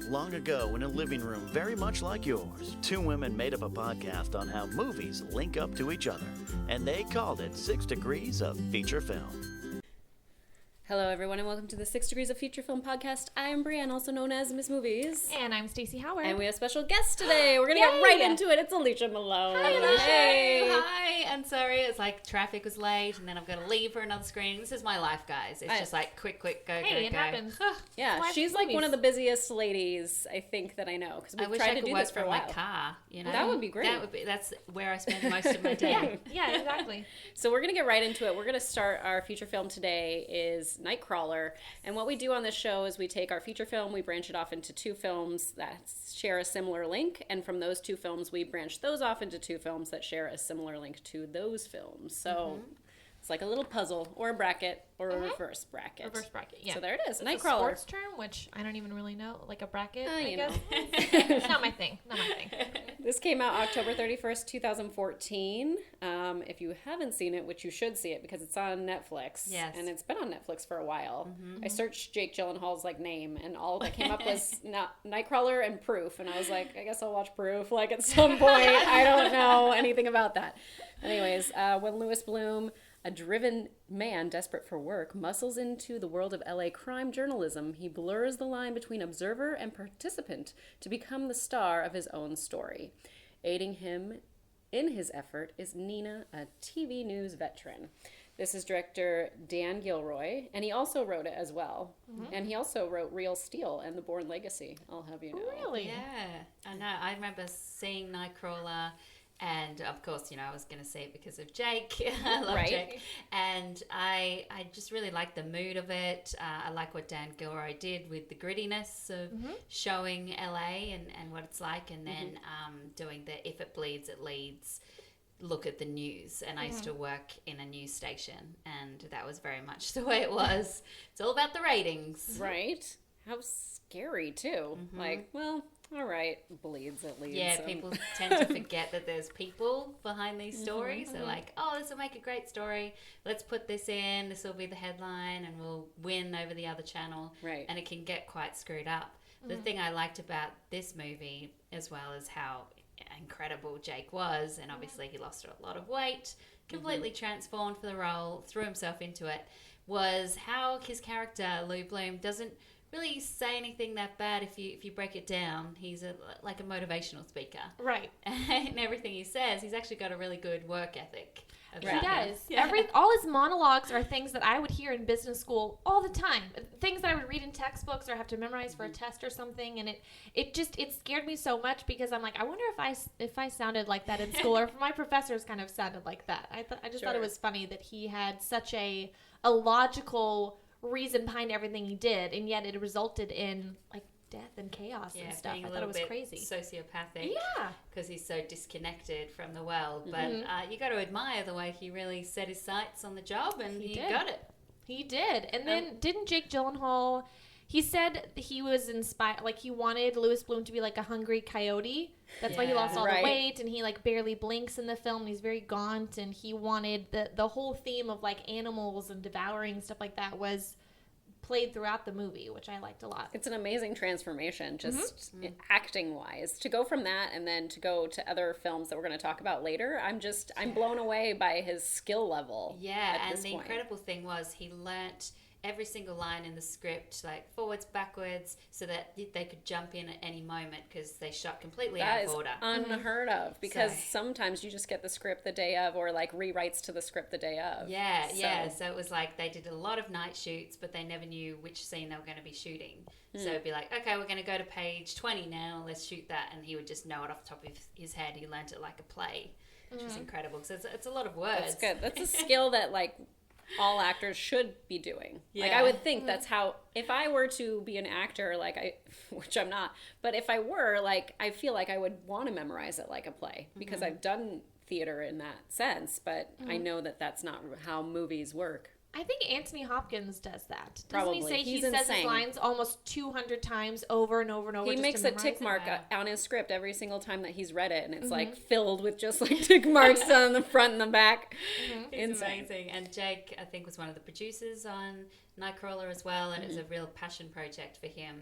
Long ago, in a living room very much like yours, two women made up a podcast on how movies link up to each other, and they called it 6 Degrees of Feature Film. Hello, everyone, and welcome to the 6 Degrees of Feature Film podcast. I am Brienne, also known as Miss Movies. And I'm Stacey Howard. And we have a special guest today. We're going to get right into it. It's Alicia Malone. Hi, Alicia. Hey. Hi, I'm sorry. It's like traffic was late, and then I've got to leave for another screening. This is my life, guys. It's just like quick, go, it go. happens. Yeah, she's like one of the busiest ladies, I think, that I know. Because we've tried to do this for a while. my car, you know? That would be great. That's where I spend most of my day. Yeah, exactly. So we're going to get right into it. We're going to start our feature film today is Nightcrawler. And what we do on this show is we take our feature film, we branch it off into two films that share a similar link, and from those two films, we branch those off into two films that share a similar link to those films. So it's like a little puzzle, or a bracket, or a reverse bracket. Reverse bracket, yeah. So there it is, It's Nightcrawler. a sports term, which I don't even really know, like a bracket, I you guess. know. It's not my thing. This came out October 31st, 2014. If you haven't seen it, which you should see it because it's on Netflix. Yes. And it's been on Netflix for a while. I searched Jake Gyllenhaal's name, and all that came up was Nightcrawler and Proof. And I was like, I guess I'll watch Proof like at some point. I don't know anything about that. Anyways, when Louis Bloom, a driven man desperate for work, muscles into the world of LA crime journalism, he blurs the line between observer and participant to become the star of his own story. Aiding him in his effort is Nina, a TV news veteran. This is director Dan Gilroy, and he also wrote it as well. And he also wrote Real Steel and The Bourne Legacy, I'll have you know. Really? Yeah, I know. I remember seeing Nightcrawler. And of course, you know, I was going to say it because of Jake. I love Jake. And I just really like the mood of it. I like what Dan Gilroy did with the grittiness of showing LA and what it's like. And then doing the if it bleeds, it leads look at the news. And I used to work in a news station. And that was very much the way it was. It's all about the ratings. Right? How scary, too. Like, well... all right, bleeds at least. Yeah, people tend to forget that there's people behind these stories. They're like, oh, this will make a great story. Let's put this in. This will be the headline and we'll win over the other channel. Right. And it can get quite screwed up. The thing I liked about this movie, as well as how incredible Jake was, and obviously he lost a lot of weight, completely transformed for the role, threw himself into it, was how his character, Lou Bloom, doesn't really say anything that bad if you break it down. He's like a motivational speaker. Right. And everything he says, he's actually got a really good work ethic. He does. Yeah. All his monologues are things that I would hear in business school all the time. Things that I would read in textbooks or have to memorize for a test or something. And it scared me so much because I'm like, I wonder if I sounded like that in school, or if my professors kind of sounded like that. I just thought it was funny that he had such a logical reason behind everything he did, and yet it resulted in like death and chaos and stuff. I thought it was crazy. Sociopathic. Yeah. Because he's so disconnected from the world. But you got to admire the way he really set his sights on the job, and he got it. He did. And then didn't Jake Gyllenhaal, he said he was inspired, like he wanted Louis Bloom to be like a hungry coyote. That's why he lost all the weight, and he like barely blinks in the film. He's very gaunt, and he wanted the whole theme of like animals and devouring stuff like that was played throughout the movie, which I liked a lot. It's an amazing transformation, just acting-wise. To go from that and then to go to other films that we're going to talk about later, I'm blown away by his skill level. Yeah, and the incredible thing was he learnt every single line in the script, like forwards, backwards, so that they could jump in at any moment because they shot completely out of order. That is unheard of, because sometimes you just get the script the day of, or like rewrites to the script the day of. Yeah. So it was like they did a lot of night shoots, but they never knew which scene they were going to be shooting. So it'd be like, okay, we're going to go to page 20 now, let's shoot that. And he would just know it off the top of his head. He learnt it like a play, which was incredible. So it's a lot of words. That's good. That's a skill that like all actors should be doing. Like I would think that's how, if I were to be an actor, which I'm not, but if I were, like, I feel like I would want to memorize it like a play, because I've done theater in that sense, but I know that that's not how movies work. I think Anthony Hopkins does that. Doesn't Probably. he say He's says insane. his lines almost 200 times over and over and over? He just makes to a tick mark it? on his script every single time that he's read it, and it's like filled with just like tick marks on the front and the back. It's amazing. And Jake, I think, was one of the producers on Nightcrawler as well, and it was a real passion project for him.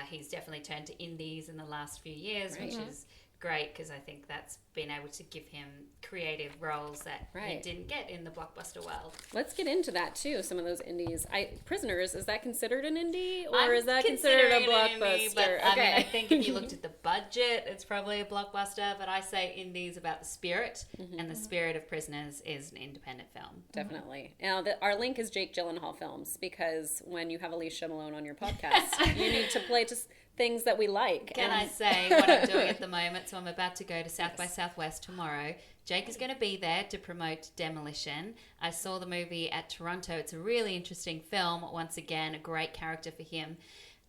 He's definitely turned to indies in the last few years, Right. which is great because I think that's been able to give him creative roles that he Right. didn't get in the blockbuster world. Let's get into that too. Some of those indies. Prisoners, is that considered an indie, or I'm is that considered a considering it an blockbuster? indie, but, I mean, I think if you looked at the budget, it's probably a blockbuster. But I say indies about the spirit, and the spirit of Prisoners is an independent film. Definitely. Now, our link is Jake Gyllenhaal films, because when you have Alicia Malone on your podcast, you need to play to things that we like. Can I say what I'm doing at the moment? So I'm about to go to South by Southwest tomorrow. Jake is going to be there to promote Demolition. I saw the movie at Toronto. It's a really interesting film. Once again, a great character for him.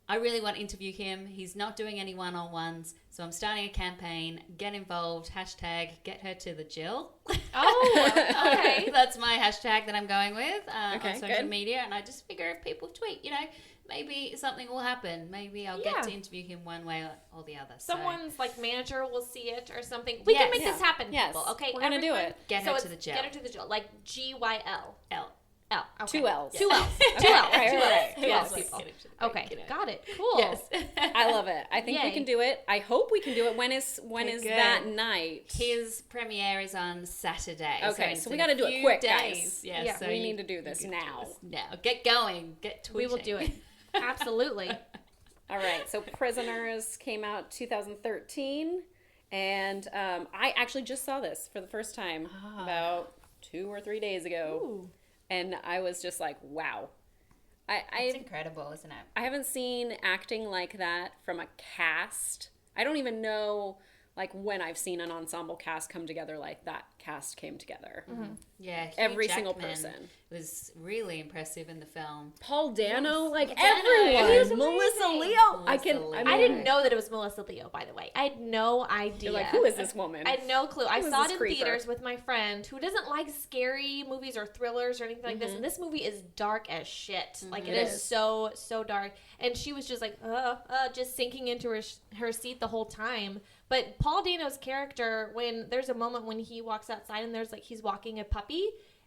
I really want to interview him. He's not doing any one-on-ones, so I'm starting a campaign. Get involved. Hashtag get her to the Jill. Oh, okay. That's my hashtag that I'm going with on social good. media. And I just figure if people tweet, maybe something will happen. Maybe I'll get to interview him one way or the other. Someone's like manager will see it or something. We can make this happen, Yes. people. Okay, We're gonna do everyone. it. Get her to the Jill. Get her to the Jill. Like GYL. L. L. Okay. 2 L's. 2 L's. 2 L's. Right, 2 right, L's. right. 2 Yes. L's, people. Get it to the break, Okay, got it. Cool. Yes. I love it. I think we Yay. can do it. I hope we can do it. When is good. that night? His premiere is on Saturday. Okay, it's so we in got to a do it few quick, days. guys. Yeah, so we you- need to do this you can do now. this now. Get going. Get tweeting. We will do it. Absolutely. All right, so Prisoners came out 2013, and I actually just saw this for the first time about 2 or 3 days ago, Ooh. and I was just like, wow. It's incredible, isn't it? I haven't seen acting like that from a cast. I don't even know, like, when I've seen an ensemble cast come together like that cast came together. Yeah, Hugh Every single Jackman person. was really impressive in the film. Paul Dano, like Dano. everyone. He was Melissa amazing. Leo. Melissa I didn't know that it was Melissa Leo, by the way. I had no idea. You're like, who is this woman? I had no clue. I Who is saw this it in creeper? theaters with my friend who doesn't like scary movies or thrillers or anything like this. And this movie is dark as shit. Like, it is so, so dark. And she was just like, just sinking into her seat the whole time. But Paul Dano's character, when there's a moment when he walks outside and there's like, he's walking a puppy.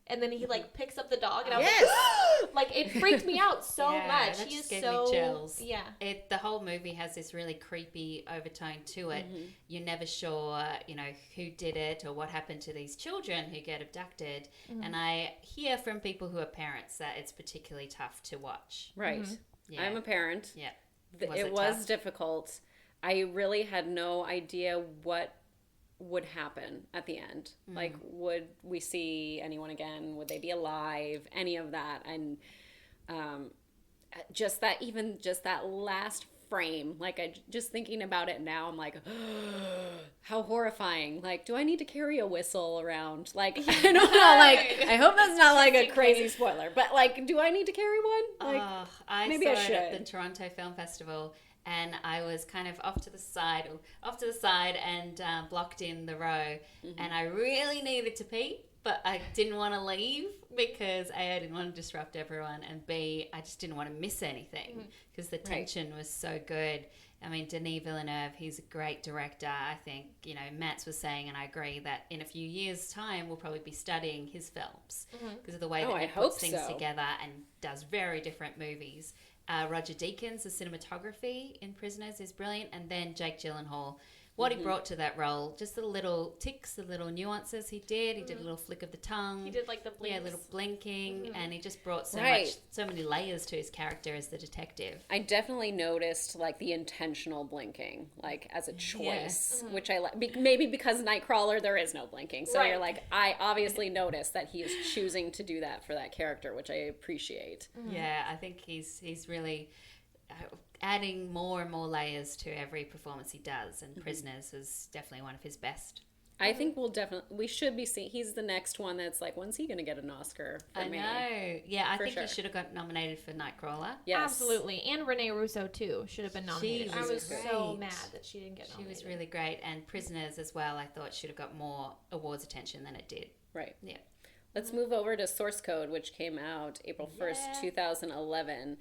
And then he like picks up the dog, and I was like, it freaked me out so Yeah, much. that He is just gave so me chills. yeah. The whole movie has this really creepy overtone to it. You're never sure, who did it or what happened to these children who get abducted. And I hear from people who are parents that it's particularly tough to watch. Right. Yeah. I'm a parent. Yeah. It was difficult. I really had no idea what would happen at the end. Like, would we see anyone again? Would they be alive? Any of that. And just that last frame, like, just thinking about it now, I'm like, how horrifying. Like, do I need to carry a whistle around? Like, I don't know, like, I hope that's not like a crazy spoiler, but like, do I need to carry one? Like, I maybe saw I it at should. the Toronto Film Festival, and I was kind of off to the side and blocked in the row, and I really needed to pee, but I didn't want to leave because A, I didn't want to disrupt everyone, and B, I just didn't want to miss anything because the tension was so good. I mean, Denis Villeneuve, he's a great director. I think, Mats was saying, and I agree, that in a few years' time, we'll probably be studying his films because of the way that I he hope puts things so. together and does very different movies. Roger Deakins, the cinematography in Prisoners is brilliant. And then Jake Gyllenhaal, what he brought to that role, just the little ticks, the little nuances he did. He did a little flick of the tongue. He did like the blinks. Yeah, a little blinking. And he just brought so many layers to his character as the detective. I definitely noticed like the intentional blinking, like as a choice, which I like. Maybe because Nightcrawler, there is no blinking, so you're like, I obviously noticed that he is choosing to do that for that character, which I appreciate. Yeah, I think he's really adding more and more layers to every performance he does, and Prisoners is definitely one of his best. I think we should be seeing. He's the next one that's like, when's he going to get an Oscar? For I me? know. Yeah, I For think sure. he should have got nominated for Nightcrawler. Yes, Absolutely. And Renee Russo, too, should have been nominated. I was was so great. mad that she didn't get She nominated. was really great, and Prisoners as well, I thought should have got more awards attention than it did. Right. Yeah. Let's move over to Source Code, which came out April 1st, 2011.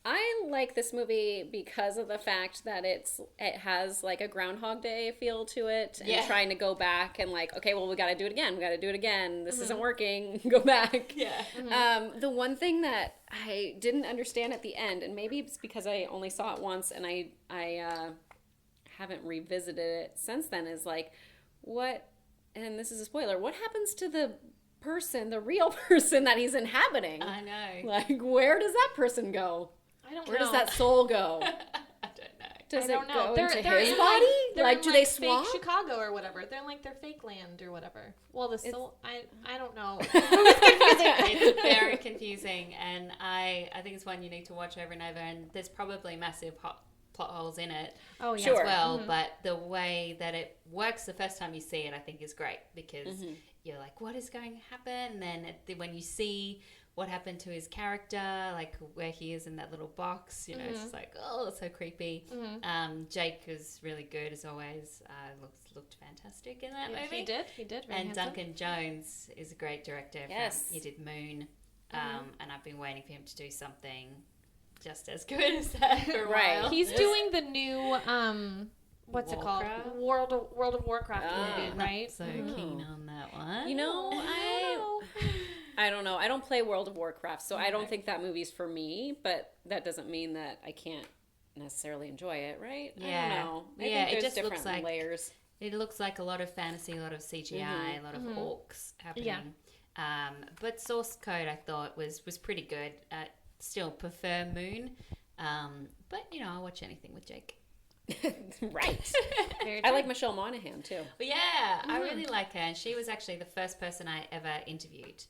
I like this movie because of the fact that it has like a Groundhog Day feel to it, and trying to go back and like, okay, well, we got to do it again. We got to do it again. This isn't working. Go back. Yeah. The one thing that I didn't understand at the end, and maybe it's because I only saw it once and I haven't revisited it since then, is like, what? And this is a spoiler. What happens to the real person that he's inhabiting? I know. Like, where does that person go? I don't know. Where does that soul go? I don't know. Does I don't it know. go They're into in, his body? they're Like, in, do they fake swap? Chicago or whatever. They're in like their fake land or whatever. Well, the soul. I don't know. It's very confusing, and I think it's one you need to watch over and over. And there's probably massive plot holes in it Oh yeah. Sure. as well. But the way that it works the first time you see it, I think, is great because you're like, what is going to happen? And then when you see what happened to his character, like where he is in that little box, you know, it's just like, oh, it's so creepy. Jake was really good as always. Looked fantastic in that movie. He did. Very And handsome. Duncan Jones is a great director. Yes. He did Moon, and I've been waiting for him to do something just as good as that for a Right. while. He's doing the new what's Warcraft? it called? World of Warcraft movie, I'm right? not so keen on that one. You know, I don't know. I don't play World of Warcraft, so I don't think that movie's for me, but that doesn't mean that I can't necessarily enjoy it, right? Yeah. I don't know. I Yeah, think it there's just looks different like- layers. It looks like a lot of fantasy, a lot of CGI, a lot of orcs happening. Yeah. But source code I thought was pretty good. Still prefer Moon, but you know, I'll watch anything with Jake. Right. Very I true. like Michelle Monaghan, too. But yeah, I really like her, and she was actually the first person I ever interviewed.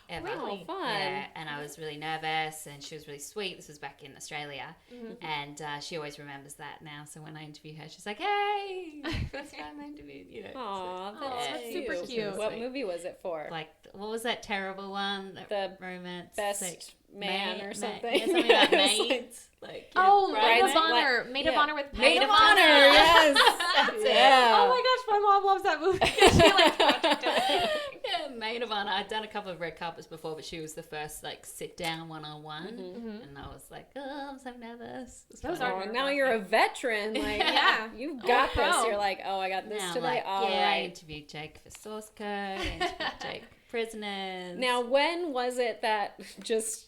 Ever. Oh, fun. Yeah, and I was really nervous, and she was really sweet. This was back in Australia, and she always remembers that now. So when I interview her, she's like, "Hey, first time I interviewed you." Aw, Aw, that's that's cute. super cute. What movie was it for? Like, what was that terrible one? That The romance, Best like, Man or something. Yeah, something about It was like- maids. Like, Oh, Brides- Maid of Honor. Maid of yeah. Honor with Maid of Pam. Honor, yes. That's it. Yeah. Oh my gosh, my mom loves that movie. She like watched it. Yeah, Maid of Honor. I'd done a couple of red carpets before, but she was the first like sit down one-on-one, and I was like, oh, I'm so nervous. It's Those fun. are Oh, now you're a veteran. Like, Yeah. you've got pro. this. You're like, oh, I got this Now I'm today. like, All yeah, I right. interviewed Jake for Source Code. I interviewed Jake for Prisoners. Now, when was it that, just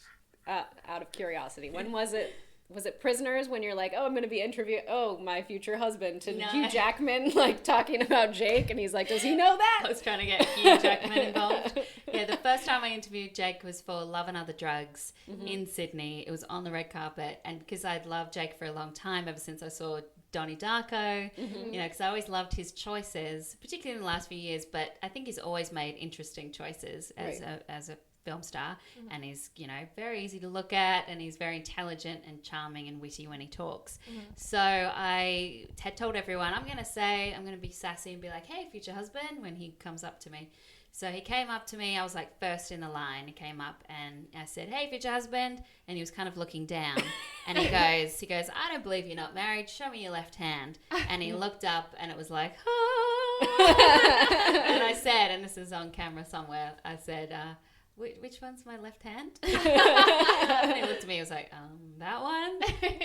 out of curiosity, when was it? Was it Prisoners when you're like, oh, I'm going to be interviewing, my future husband, to No. Hugh Jackman, like talking about Jake, and he's like, does he know that? I was trying to get Hugh Jackman involved. Yeah, the first time I interviewed Jake was for Love and Other Drugs in Sydney. It was on the red carpet, and because I'd loved Jake for a long time, ever since I saw Donnie Darko, you know, because I always loved his choices, particularly in the last few years, but I think he's always made interesting choices as a film star, and he's, you know, very easy to look at, and he's very intelligent and charming and witty when he talks. So I had told everyone, I'm going to be sassy and be like, hey, future husband, when he comes up to me. So he came up to me. I was like first in the line. He came up and I said, hey, future husband. And he was kind of looking down. And he goes, I don't believe you're not married. Show me your left hand. And he looked up and it was like, oh. And I said, and this is on camera somewhere, I said, which one's my left hand? And he looked at me. He was like, that one?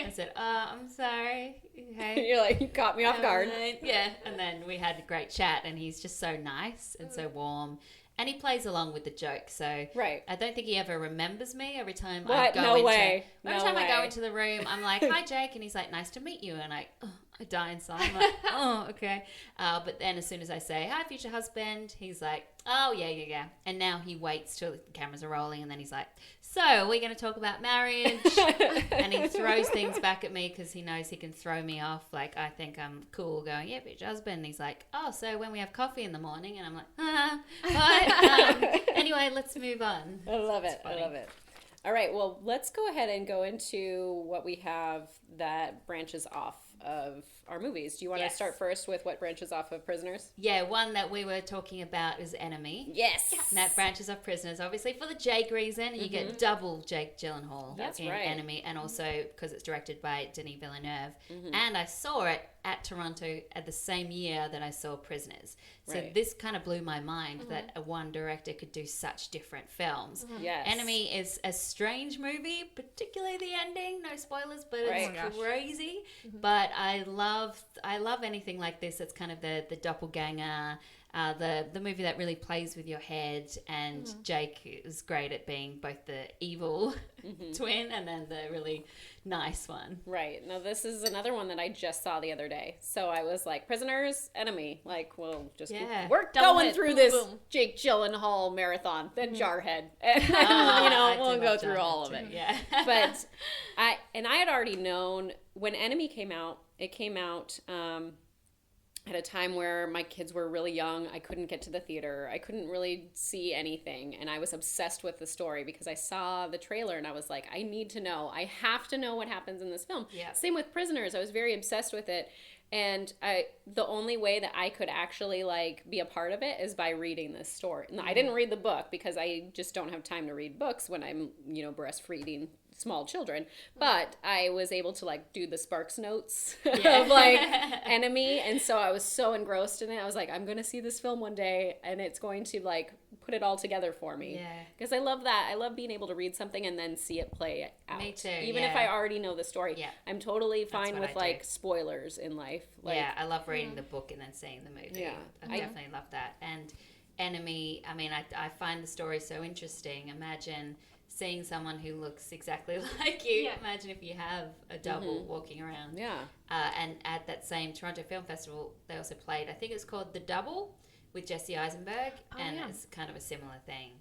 I said, I'm sorry. Okay. You're like, you caught me off guard. Yeah. And then we had a great chat, and he's just so nice and so warm. And he plays along with the joke. So Right. I don't think he ever remembers me every time What? I go No into way. Every No time I go way. into the room, I'm like, hi, Jake. And he's like, nice to meet you. And I die inside. I'm like, oh, okay. But then as soon as I say, hi, future husband, he's like, oh, yeah. And now he waits till the cameras are rolling. And then he's like, so we're going to talk about marriage. And he throws things back at me because he knows he can throw me off. Like, I think I'm cool going, yeah, future husband. And he's like, oh, so when we have coffee in the morning? And I'm like, but anyway, let's move on. I love it. funny. I love it. All right. Well, let's go ahead and go into what we have that branches off of our movies. Do you want to Yes. start first with what branches off of Prisoners? Yeah, one that we were talking about is Enemy. Yes. And that branches off Prisoners, obviously, for the Jake reason. You get double Jake Gyllenhaal That's in right. Enemy, and also because it's directed by Denis Villeneuve. And I saw it at Toronto at the same year that I saw Prisoners. So Right. this kind of blew my mind that a one director could do such different films. Yes. Enemy is a strange movie, particularly the ending. No spoilers, but Right. it's crazy. But I love anything like this. It's kind of the doppelganger, the movie that really plays with your head. And Jake is great at being both the evil twin and then the really nice one. Right. Now, this is another one that I just saw the other day. So I was like, Prisoners, Enemy. Like, we'll just we're Double going hit. through Boom, this boom. Jake Gyllenhaal marathon, then Jarhead. And, I we'll do go love through Jarhead all of too, it. Yeah. But I had already known when Enemy came out, it came out at a time where my kids were really young. I couldn't get to the theater. I couldn't really see anything. And I was obsessed with the story because I saw the trailer and I was like, I need to know. I have to know what happens in this film. Yeah. Same with Prisoners. I was very obsessed with it. And the only way that I could actually like be a part of it is by reading this story. And I didn't read the book because I just don't have time to read books when I'm, breastfeeding small children. But I was able to like do the Sparks notes of like Enemy. And so I was so engrossed in it. I was like, I'm going to see this film one day and it's going to like put it all together for me. Yeah. Because I love that. I love being able to read something and then see it play out. Me too, Even if yeah. I already know the story. Yeah. I'm totally fine what with I do. like spoilers in life. Like, Yeah, I love reading the book and then seeing the movie. Yeah. I definitely love that. And Enemy, I mean, I find the story so interesting. Imagine seeing someone who looks exactly like you. Yeah. Imagine if you have a double walking around. Yeah. And at that same Toronto Film Festival, they also played, I think it's called The Double with Jesse Eisenberg. And it's kind of a similar thing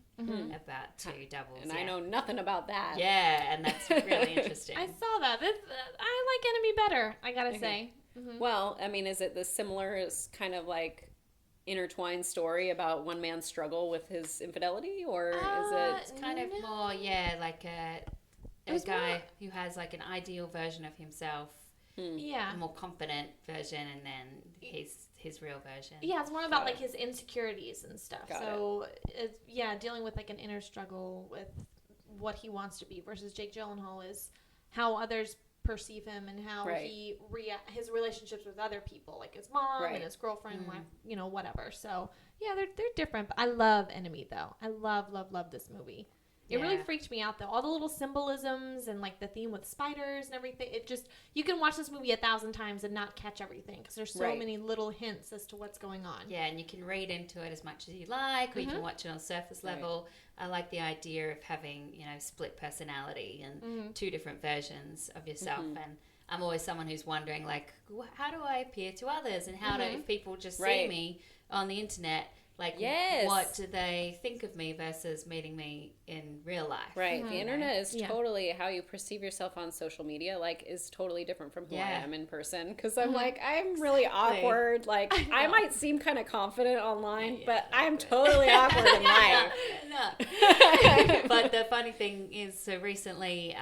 about two doubles. And I know nothing about that. Yeah, and that's really interesting. I saw that. I like Enemy better, I gotta say. Well, I mean, is it the similar as kind of like intertwined story about one man's struggle with his infidelity, or is it It's kind of more, like a guy who has like an ideal version of himself, Yeah. a more confident version, and then his real version. Yeah, it's more about like his insecurities and stuff. Got So it's dealing with like an inner struggle with what he wants to be versus Jake Gyllenhaal is how others perceive him and how Right. he his relationships with other people, like his mom Right. and his girlfriend, wife, whatever. So yeah, they're different. But I love Enemy though. I love this movie. It really Yeah. freaked me out though. All the little symbolisms and like the theme with spiders and everything. It just, you can watch this movie 1,000 times and not catch everything because there's so Right. many little hints as to what's going on. Yeah, and you can read into it as much as you like, or you can watch it on surface level. I like the idea of having, split personality and two different versions of yourself. And I'm always someone who's wondering, like, how do I appear to others? And how do, if people just see Right. me on the internet, like, Yes. what do they think of me versus meeting me in real life? right? The internet is Yeah. totally how you perceive yourself on social media. Like, is totally different from who I Yeah. am in person. Because I'm like, I'm really awkward. Like, I might seem kind of confident online, but I'm totally awkward in life. But the funny thing is, so recently,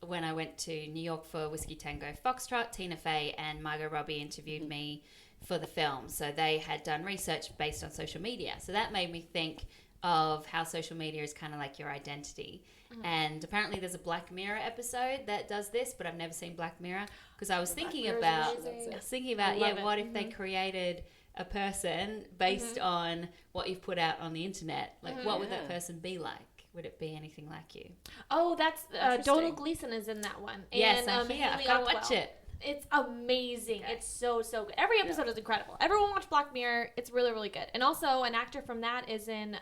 when I went to New York for Whiskey Tango Foxtrot, Tina Fey and Margot Robbie interviewed me for the film. So they had done research based on social media. So that made me think of how social media is kind of like your identity. And apparently there's a Black Mirror episode that does this, but I've never seen Black Mirror because I was thinking about, what if they created a person based on what you've put out on the internet? Like, what would that person be like? Would it be anything like you? Oh, that's Interesting. Donald Gleason is in that one. Yes, and, I hear. Haley I gotta Atwell. watch it. It's amazing. It's so good. Every episode is incredible. Everyone watch Black Mirror. It's really, really good. And also, an actor from that is in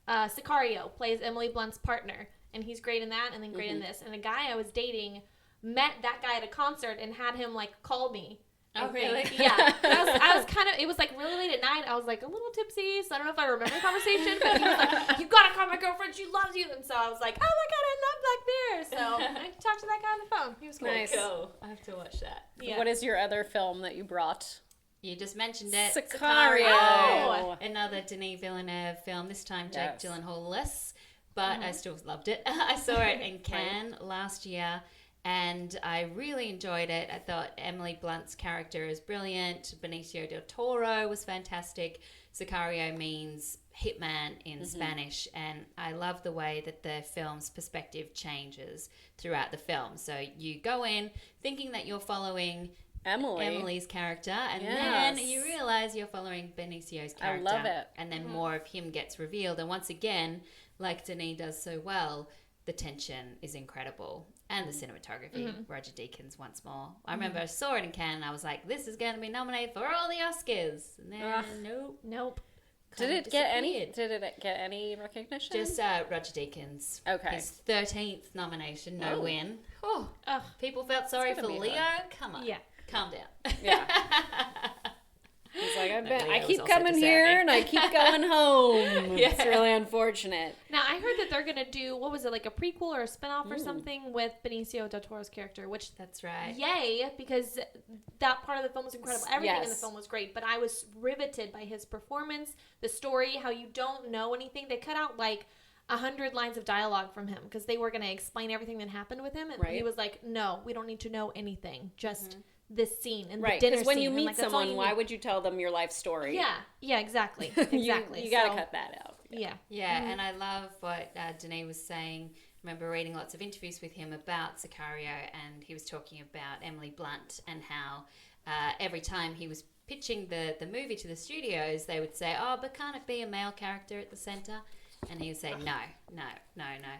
Sicario, plays Emily Blunt's partner. And he's great in that and then great in this. And a guy I was dating met that guy at a concert and had him, like, call me. Oh, really? Yeah. I was kind of, it was, like, really late at night. I was, like, a little tipsy, so I don't know if I remember the conversation. But he was like, you gotta call my girlfriend. She loves you. And so I was like, oh, my God, I love Black Mirror. So I talked to that guy on the phone. He was cool. Nice. Cool. I have to watch that. Yeah. What is your other film that you brought? You just mentioned it. Sicario. Oh. Another Denis Villeneuve film, this time Jake Yes. Gyllenhaal-less, but I still loved it. I saw it in Cannes last year, and I really enjoyed it. I thought Emily Blunt's character is brilliant. Benicio del Toro was fantastic. Sicario means hitman in Spanish, and I love the way that the film's perspective changes throughout the film. So you go in thinking that you're following Emily's character, and Yes. then you realize you're following Benicio's character. I love it. And then more of him gets revealed. And once again, like Denis does so well, the tension is incredible. And the cinematography, Roger Deakins once more. I remember I saw it in Cannes, and I was like, this is going to be nominated for all the Oscars. And then, nope. Did it get any recognition? Just Roger Deakins. Okay. His 13th nomination, no win. Oh, people felt sorry for Leo. Come on. Yeah. Calm down. Yeah. He's like, Leo I was keep also coming here deserving. and I keep going home. It's really unfortunate. Now, I heard that they're going to do, what was it, like a prequel or a spinoff or something with Benicio del Toro's character, which, That's right. yay, because that part of the film was incredible. Everything in the Yes. film was great, but I was riveted by his performance, the story, how you don't know anything. They cut out like 100 lines of dialogue from him because they were going to explain everything that happened with him, and Right. he was like, no, we don't need to know anything, just this scene and Right, the dinner because when scene. you And, meet like, that's all someone, you why need. would you tell them your life story? Yeah, exactly. Exactly. You got to So, cut that out. Yeah. Yeah, and I love what Denis was saying. I remember reading lots of interviews with him about Sicario, and he was talking about Emily Blunt and how every time he was pitching the movie to the studios, they would say, oh, but can't it be a male character at the centre? And he would say, no,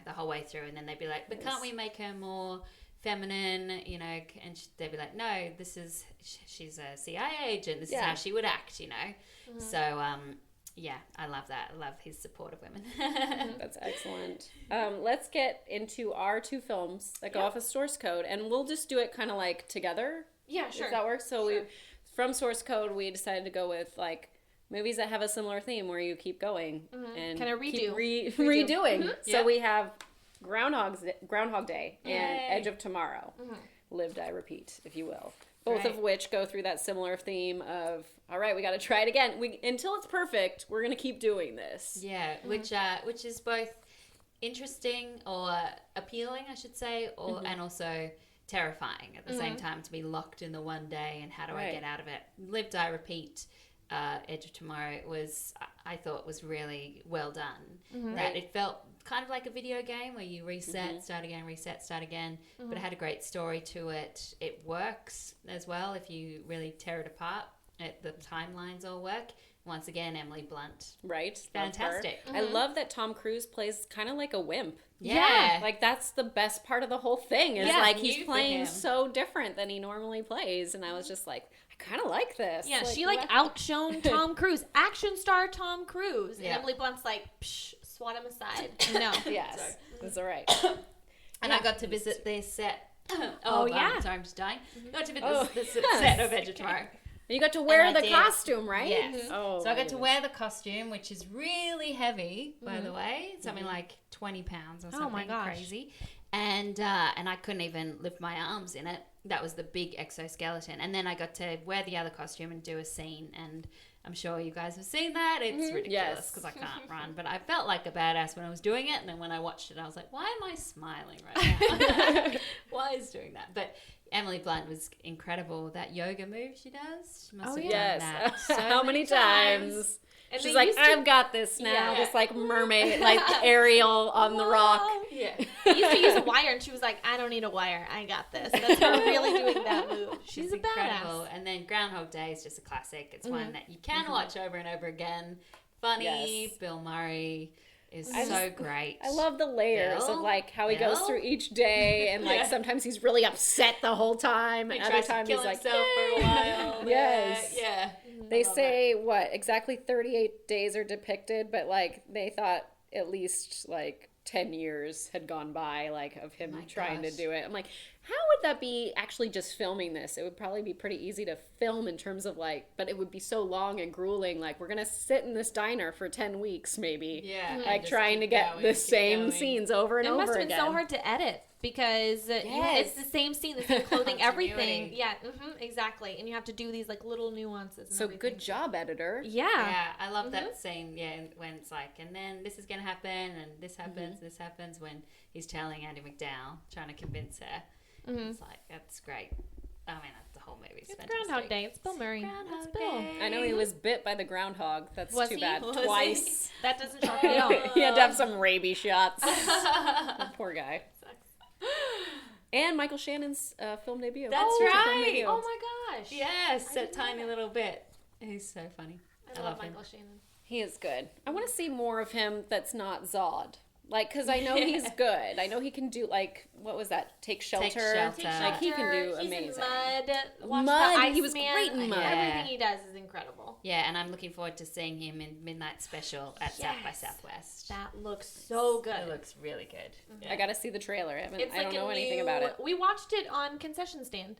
the whole way through. And then they'd be like, but can't we make her more feminine, you know? And they'd be like, no, she's a CIA agent. This is how she would act, you know? So, yeah, I love that. I love his support of women. That's excellent. Let's get into our two films that go off of source code, and we'll just do it kind of like together. Yeah, sure. If that works. So from source code, we decided to go with like movies that have a similar theme where you keep going and Kinda keep redoing. redoing. Yeah. So we have Groundhog Day and Yay. Edge of Tomorrow. Live, die, repeat, if you will. Both of Right. which go through that similar theme of, all right, we got to try it again. Until it's perfect, we're going to keep doing this. Yeah, which is both interesting or appealing, I should say, or and also terrifying at the same time to be locked in the one day and how do I Right. get out of it. Live, Die, Repeat, Edge of Tomorrow I thought was really well done. That it felt kind of like a video game where you reset, start again, but it had a great story to it. It works as well if you really tear it apart. The timelines all work. Once again, Emily Blunt. Right? Love her. Fantastic. I love that Tom Cruise plays kind of like a wimp. Yeah. Like that's the best part of the whole thing is Yeah, like new he's for playing him. so different than he normally plays. And I was just like, I kind of like this. Yeah, she wow. outshone Tom Cruise, action star Tom Cruise, Yeah. and Emily Blunt's like, psh, swat him aside. No, Yes, that's all right. And I got to visit their set. Oh, yeah. Sorry, I'm just dying. Got to visit Oh, the set of Edge of Tomorrow. You got to wear And I the did. costume, right? Yes. Oh, So I my got to goodness. wear the costume, which is really heavy, by the way. Something like 20 pounds or something my gosh. crazy. And I couldn't even lift my arms in it. That was the big exoskeleton. And then I got to wear the other costume and do a scene. And I'm sure you guys have seen that. It's ridiculous Yes. because I can't run. But I felt like a badass when I was doing it. And then when I watched it, I was like, why am I smiling right now? Why is doing that? But Emily Blunt was incredible. That yoga move she does. She must have Yes. done that so How many times? And She's they like, used to- I've got this now. Yeah. Just like mermaid, like Ariel on the rock. Yeah. He used to use a wire, and she was like, I don't need a wire. I got this. That's her really doing that move. She's a incredible. badass. And then Groundhog Day is just a classic. It's one that you can watch over and over again. Funny. Yes. Bill Murray is so great. I love the layers of Bill? like how he goes Bill? through each day and like Yeah. sometimes he's really upset the whole time He and other tries to times kill he's like, himself for a while. Yes. Yeah. They say what exactly 38 days are depicted, but like they thought at least like 10 years had gone by like of him my trying to gosh. do it. I'm like, how would that be actually just filming this? It would probably be pretty easy to film in terms of like, but it would be so long and grueling. Like we're gonna sit in this diner for 10 weeks maybe. Yeah. Like Just trying to keep get going, the keep same going. scenes over and It over must have been again. so hard to edit because it's the same scene, the same clothing, everything. Continuity. Yeah, exactly. And you have to do these like little nuances. And So everything. good job, editor. Yeah. Yeah, I love that scene. Yeah, when it's like, and then this is gonna happen, and this happens, this happens. When he's telling Andy McDowell, trying to convince her, it's like that's great. I mean, the whole movie's It's fantastic. Groundhog Day. It's Bill Murray. Groundhog It's Bill. Day. I know he was bit by the groundhog. That's Was too he? bad. Was he? Twice. That doesn't shock me at all. He had to have some rabies shots. Poor guy. And Michael Shannon's film debut. That's Feature film right. debut. Oh my gosh. Yes, a tiny little bit. He's so funny. I love Michael Shannon. He is good. I want to see more of him that's not Zod. Like, because I know he's good. I know he can do, like, what was that? Take Shelter. Like, he can do He's amazing. in Mud. Mud. Watch He was great in Mud. Everything he does is incredible. Yeah, and I'm looking forward to seeing him in Midnight Special at South by Southwest. That looks so good. It looks really good. Yeah. I got to see the trailer. I It's don't like know a anything new- about it. We watched it on concession stand.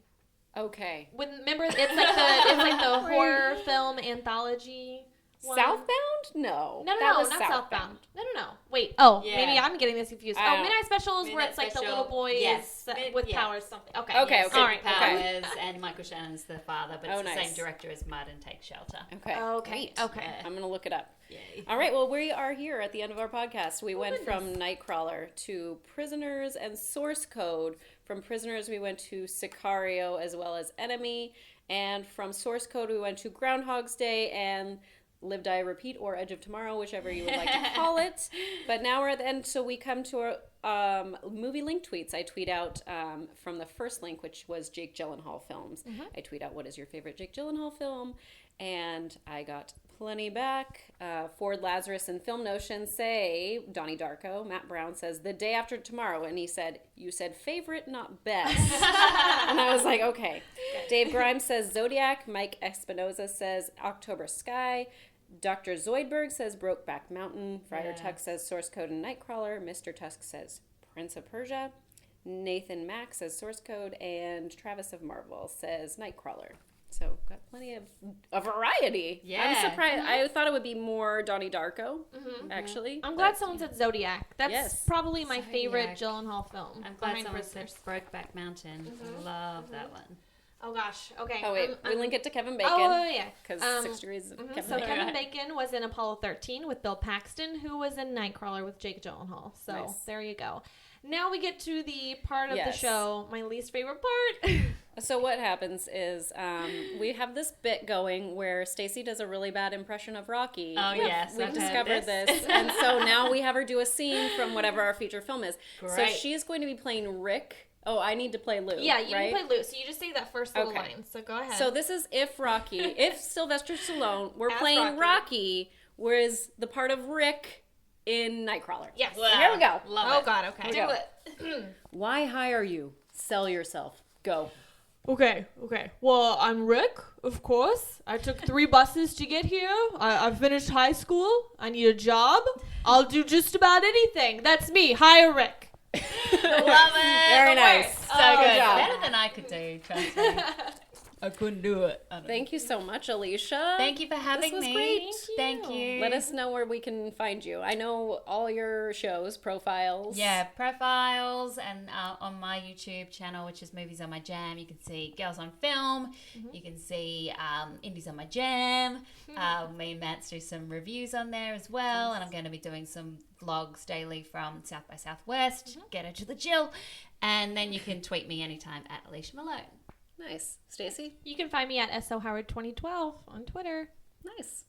Okay. Remember, it's like the horror film anthology. One. Southbound? No. No, That no, was not Southbound. No. Wait. Oh, Yeah. maybe I'm getting this confused. I don't- Midnight Special is where Midnight it's like the Special, little boy yes. with Yeah. powers. Something. Okay. Okay, Yes. okay. All right. Okay. Powers, and Michael Shannon's the father, but it's the nice. same director as Mud and Take Shelter. Okay. Okay. Great. Okay. I'm going to look it up. Yay. All right, well, we are here at the end of our podcast. We went from Nightcrawler to Prisoners and Source Code. From Prisoners, we went to Sicario as well as Enemy. And from Source Code, we went to Groundhog's Day and Live, Die, Repeat, or Edge of Tomorrow, whichever you would like to call it. But now we're at the end, so we come to our movie link tweets. I tweet out from the first link, which was Jake Gyllenhaal films. I tweet out, what is your favorite Jake Gyllenhaal film? And I got plenty back. Ford Lazarus and Film Notion say, Donnie Darko, Matt Brown says, The Day After Tomorrow. And he said, you said favorite, not best. And I was like, okay. Dave Grimes says Zodiac. Mike Espinoza says October Sky. Dr. Zoidberg says Brokeback Mountain. Friar Tuck says Source Code and Nightcrawler. Mr. Tusk says Prince of Persia. Nathan Mack says Source Code. And Travis of Marvel says Nightcrawler. So got plenty of a variety. Yeah. I'm surprised. I thought it would be more Donnie Darko, actually. I'm glad someone said Zodiac. That's Yes. probably my favorite Zodiac. Gyllenhaal film. I'm glad behind someone said Prisoners. Brokeback Mountain. I love that one. Oh gosh. Okay. Oh wait, we link it to Kevin Bacon. Oh yeah. Because 6 Degrees of Kevin So Bacon. Kevin Bacon was in Apollo 13 with Bill Paxton, who was in Nightcrawler with Jake Gyllenhaal. So Nice. there you go. Now we get to the part of the Yes. show, my least favorite part. So what happens is we have this bit going where Stacy does a really bad impression of Rocky. Oh, yes, We've I've heard discovered this. this. And so now we have her do a scene from whatever our feature film is. So Great. she is going to be playing Rick. Oh, I need to play Lou. Yeah, you right? can play Lou. So you just say that first little Okay. line. So go ahead. So this is if Sylvester Stallone were As playing Rocky. Rocky, whereas the part of Rick in Nightcrawler. yes. Wow. Here we go. Love Oh it. God. Okay. Here we go. Why hire you? Sell yourself. Go. Okay. Well, I'm Rick, of course. I took 3 buses to get here. I finished high school. I need a job. I'll do just about anything. That's me. Hire Rick. Love it. Very nice. So Good good. job. Better than I could do, trust me. I couldn't do it. Thank you so much, Alicia. Thank you for having was me. great. Thank you. Let us know where we can find you. I know all your shows, profiles. Yeah, profiles, and on my YouTube channel, which is Movies on My Jam, you can see Girls on Film. You can see Indies on My Jam. Me and Matt do some reviews on there as well, and I'm going to be doing some vlogs daily from South by Southwest. Get her to the Jill, and then you can tweet me anytime at Alicia Malone. Nice. Stacy? You can find me at SOHoward2012 on Twitter. Nice.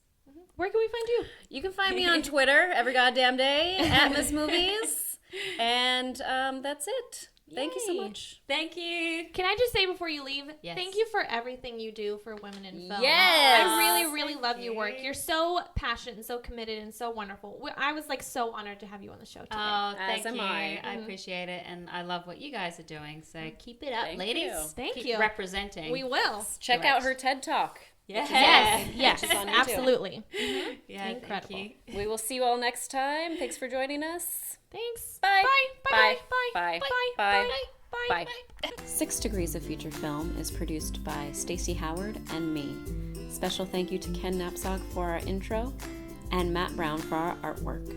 Where can we find you? You can find me on Twitter every goddamn day at Miss Movies. And that's it. Thank you so Yay. much. Thank you. Can I just say before you leave, Yes. thank you for everything you do for women in film. Yes. I really, really love your you. work. You're so passionate and so committed and so wonderful. I was like so honored to have you on the show today. Oh, As thank am you. I. I appreciate it, and I love what you guys are doing. So keep it up, Thank ladies. you. Thank Keep you. representing. We will. Check out her TED Talk. Yes. Yes, Which is on YouTube. absolutely. Yeah, Incredible. Thank you. We will see you all next time. Thanks for joining us. Thanks. Bye. Bye. Bye. Bye. Bye. Bye. Bye. Bye. Bye. 6 Degrees of Feature Film is produced by Stacey Howard and me. Special thank you to Ken Knapsack for our intro and Matt Brown for our artwork.